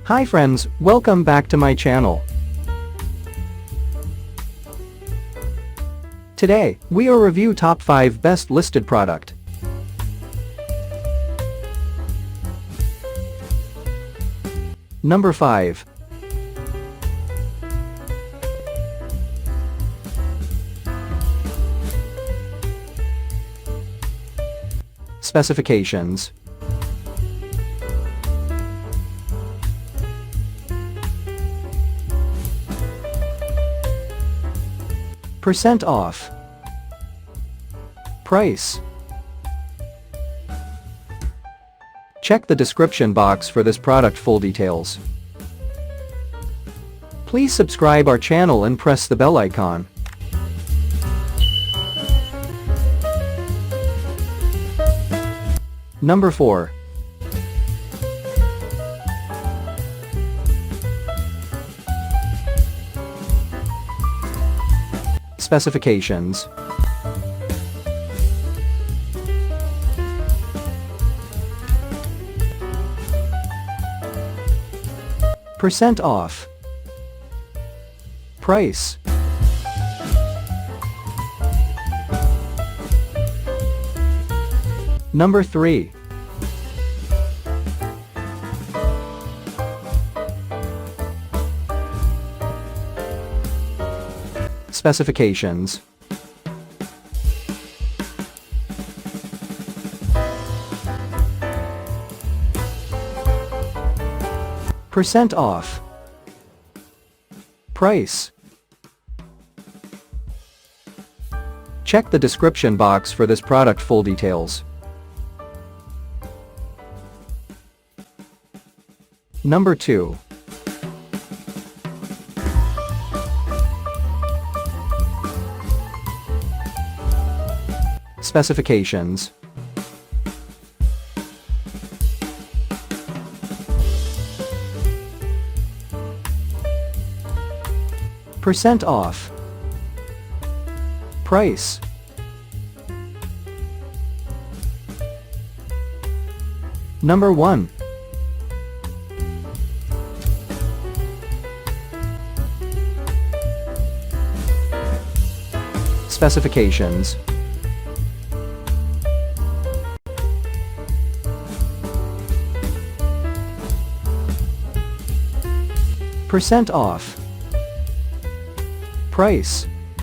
Hi friends, welcome back to my channel. Today, we will review top 5 best listed product. Number 5. Specifications. Percent off. Price. Check the description box for this product full details. Please subscribe our channel and press the bell icon. Number 4. Specifications. Percent off. Price. Number 3. Specifications. Percent off. Price. Check the description box for this product full details. Number 2. Specifications. Percent off. Price. Number 1. Specifications. Percent off. Price.